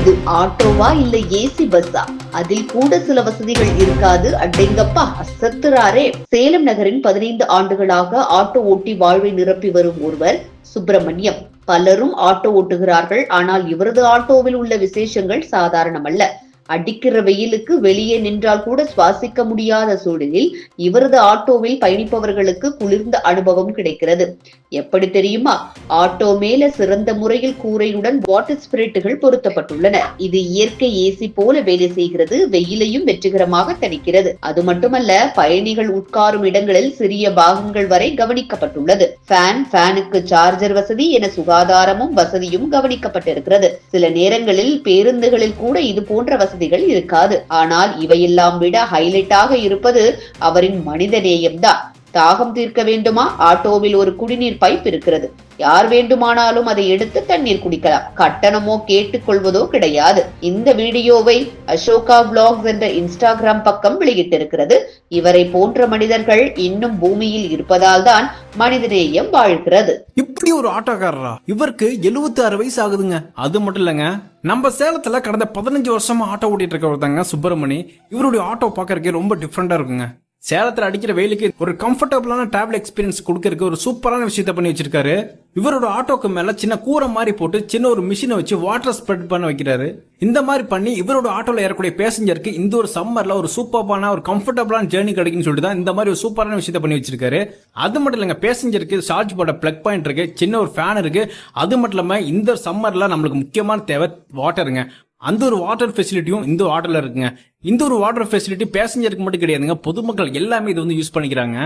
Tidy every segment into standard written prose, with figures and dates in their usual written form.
இது ஆட்டோவா இல்ல ஏசி பஸ்ஸா? அதில் கூட சில வசதிகள் இருக்காது. அடேங்கப்பா, அசத்துறாரே. சேலம் நகரின் 15 ஆண்டுகளாக ஆட்டோ ஓட்டி வாழ்வை நிரப்பி வரும் ஒருவர் சுப்பிரமணியம். பலரும் ஆட்டோ ஓட்டுகிறார்கள். ஆனால் இவரது ஆட்டோவில் உள்ள விசேஷங்கள் சாதாரணமல்ல. அடிக்கிற வெயிலுக்கு வெளியே நின்றால் கூட சுவாசிக்க முடியாத சூழலில் இவரது ஆட்டோவில் பயணிப்பவர்களுக்கு குளிர்ந்த அனுபவம் கிடைக்கிறது. எப்படி தெரியுமா? ஆட்டோ மேல சிறந்த முறையில் கூரையுடன் வாட்டர் ஸ்பிரிட்டுகள் பொருத்தப்பட்டுள்ளன. இது இயற்கை ஏசி போல வேலை செய்கிறது. வெயிலையும் வெற்றிகரமாக தணிக்கிறது. அது மட்டுமல்ல, பயணிகள் உட்காரும் இடங்களில் சிறிய பாகங்கள் வரை கவனிக்கப்பட்டுள்ளது. ஃபேனுக்கு சார்ஜர் வசதி என சுகாதாரமும் வசதியும் கவனிக்கப்பட்டிருக்கிறது. சில நேரங்களில் பேருந்துகளில் கூட இது போன்ற வசதிகள் இருக்காது. ஆனால் இவையெல்லாம் விட ஹைலைட்டாக இருப்பது அவரின் மனித நேயம்தான். தாகம் தீர்க்க வேண்டுமா? ஆட்டோவில் ஒரு குடிநீர் பைப் இருக்கிறது. யார் வேண்டுமானாலும் அதை எடுத்து தண்ணீர் குடிக்கலாம். கட்டணமோ கேட்டுக்கொள்வதோ கிடையாது. இந்த வீடியோவை அசோகா பிளாக்ஸ் என்ற இன்ஸ்டாகிராம் பக்கம் வெளியிட்டிருக்கிறது. இவரை போன்ற மனிதர்கள் இன்னும் பூமியில் இருப்பதால் தான் மனிதநேயம் வாழ்கிறது. இப்படி ஒரு ஆட்டோக்காரரா? இவருக்கு 76 வயசு ஆகுதுங்க. அது மட்டும் இல்லங்க, நம்ம சேலத்துல கடந்த 15 வருஷமா ஆட்டோ ஓட்டிட்டு இருக்கவர் சுப்பிரமணி. இவருடைய ஆட்டோ பாக்கறதுக்கு ரொம்ப டிஃபரெண்டா இருக்குங்க. சேலத்துல அடிக்கிற வெயிலுக்கு ஒரு கம்ஃபர்டபுளான டிராவல் எக்ஸ்பீரியன்ஸ் கொடுக்கறதுக்கு ஒரு சூப்பரான விஷயத்த பண்ணி வச்சிருக்காரு. இவரோட ஆட்டோக்கு மேல சின்ன கூரை மாதிரி போட்டு சின்ன ஒரு மிஷினை வச்சு வாட்டர் ஸ்ப்ரெட் பண்ண வைக்கிறாரு. இந்த மாதிரி பண்ணி இவரோட ஆட்டோல ஏறக்கூடிய பேசஞ்சருக்கு இந்த ஒரு சம்மர்ல ஒரு சூப்பரான ஒரு கம்ஃபர்டபுளான ஜேர்னி கிடைக்குன்னு சொல்லிட்டு தான் இந்த மாதிரி ஒரு சூப்பரான விஷயத்த பண்ணி வச்சிருக்காரு. அது மட்டும் இல்லங்க, பேசஞ்சருக்கு சார்ஜ் போட பிளக் பாயிண்ட் இருக்கு, சின்ன ஒரு ஃபேன் இருக்கு. அது மட்டும் இல்லாம இந்த சம்மர்ல நம்மளுக்கு முக்கியமான தேவை வாட்டருங்க. அந்த ஒரு வாட்டர் ஃபெசிலிட்டியும் இந்த ஆட்டோல இருக்குங்க. இந்த ஒரு வாட்டர் ஃபெசிலிட்டி பேசஞ்சருக்கு மட்டும் கிடையாதுங்க, பொதுமக்கள் எல்லாமே இது வந்து யூஸ் பண்ணிக்கிறாங்க.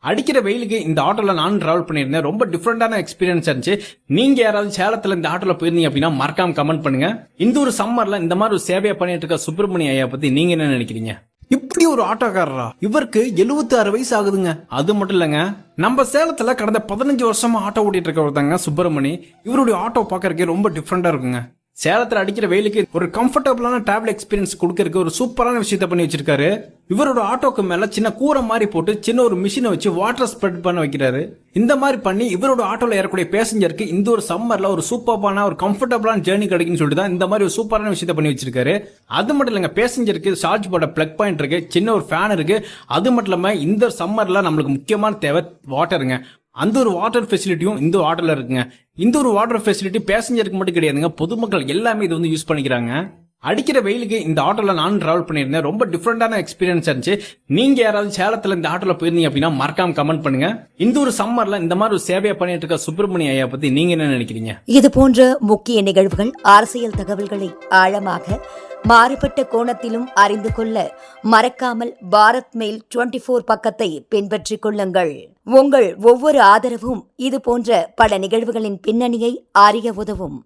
அடிக்கிற வெயிலுக்கு இந்த ஆட்டோல நானும் டிராவல் பண்ணியிருந்தேன். ரொம்ப டிஃப்ரெண்டான எக்ஸ்பீரியன்ஸ் இருந்துச்சு. நீங்க யாராவது சேலத்துல இந்த ஆட்டோல போயிருந்தீங்க அப்படின்னா மறக்காம கமெண்ட் பண்ணுங்க. இந்த ஒரு சம்மர்ல இந்த மாதிரி ஒரு சேவையை பண்ணிட்டு இருக்க சுப்பிரமணிய ஐயா பத்தி நீங்க என்ன நினைக்கிறீங்க? இப்படி ஒரு ஆட்டோக்காரரா? இவருக்கு 76 வயசு ஆகுதுங்க. அது மட்டும் இல்லங்க, நம்ம சேலத்துல கடந்த 15 வருஷமா ஆட்டோ ஓட்டிட்டு இருக்கவர் சுப்பிரமணி. இவருடைய ஆட்டோ பாக்கறதுக்கு ரொம்ப டிஃபரெண்டா இருக்குங்க. சேலத்துல அடிக்கிற வெயிலுக்கு ஒரு கம்ஃபர்டபுளான டிராவல் எக்ஸ்பீரியன்ஸ் கொடுக்கறதுக்கு ஒரு சூப்பரான விஷயத்த பண்ணி வச்சிருக்காரு. இவரோட ஆட்டோக்கு மேல சின்ன கூரை மாதிரி போட்டு சின்ன ஒரு மிஷினை வச்சு வாட்டர் ஸ்ப்ரெட் பண்ண வைக்கிறாரு. இந்த மாதிரி பண்ணி இவரோட ஆட்டோல ஏறக்கூடிய பேசஞ்சருக்கு இந்த ஒரு சம்மர்ல ஒரு சூப்பரான ஒரு கம்ஃபர்டபுளான ஜேர்னி கிடைக்குன்னு சொல்லிட்டு தான் இந்த மாதிரி ஒரு சூப்பரான விஷயத்த பண்ணி வச்சிருக்காரு. அது மட்டும் இல்லங்க, பேசஞ்சருக்கு சார்ஜ் போட பிளக் பாயிண்ட் இருக்கு, சின்ன ஒரு ஃபேன் இருக்கு. அது மட்டும் இல்லாம இந்த சம்மர்ல நம்மளுக்கு முக்கியமான தேவை வாட்டருங்க. அந்த ஒரு வாட்டர் ஃபெசிலிட்டியும் இந்த ஆட்டோல இருக்குங்க. இந்த ஒரு வாட்டர் ஃபெசிலிட்டி பேசஞ்சருக்கு மட்டும் கிடையாதுங்க, பொதுமக்கள் எல்லாமே இது வந்து யூஸ் பண்ணிக்கிறாங்க. அடிக்கிற வெயிலுக்கு இந்த ஆட்டோல நானும் டிராவல் பண்ணியிருந்தேன். ரொம்ப டிஃப்ரெண்டான எக்ஸ்பீரியன்ஸ் இருந்துச்சு. நீங்க யாராவது சேலத்துல இந்த ஆட்டோல போயிருந்தீங்க அப்படின்னா மறக்காம கமெண்ட் பண்ணுங்க. இந்த ஒரு சம்மர்ல இந்த மாதிரி ஒரு சேவையை பண்ணிட்டு இருக்க சுப்பிரமணிய ஐயா பத்தி நீங்க என்ன நினைக்கிறீங்க? இது போன்ற முக்கிய நிகழ்வுகள், அரசியல் தகவல்களை ஆழமாக மாறுபட்ட கோணத்திலும் அறிந்து கொள்ள மறக்காமல் பாரத் மெயில் 24 பக்கத்தை பின்பற்றிக் கொள்ளுங்கள். உங்கள் ஒவ்வொரு ஆதரவும் இது போன்ற பல நிகழ்வுகளின் பின்னணியை அறிய உதவும்.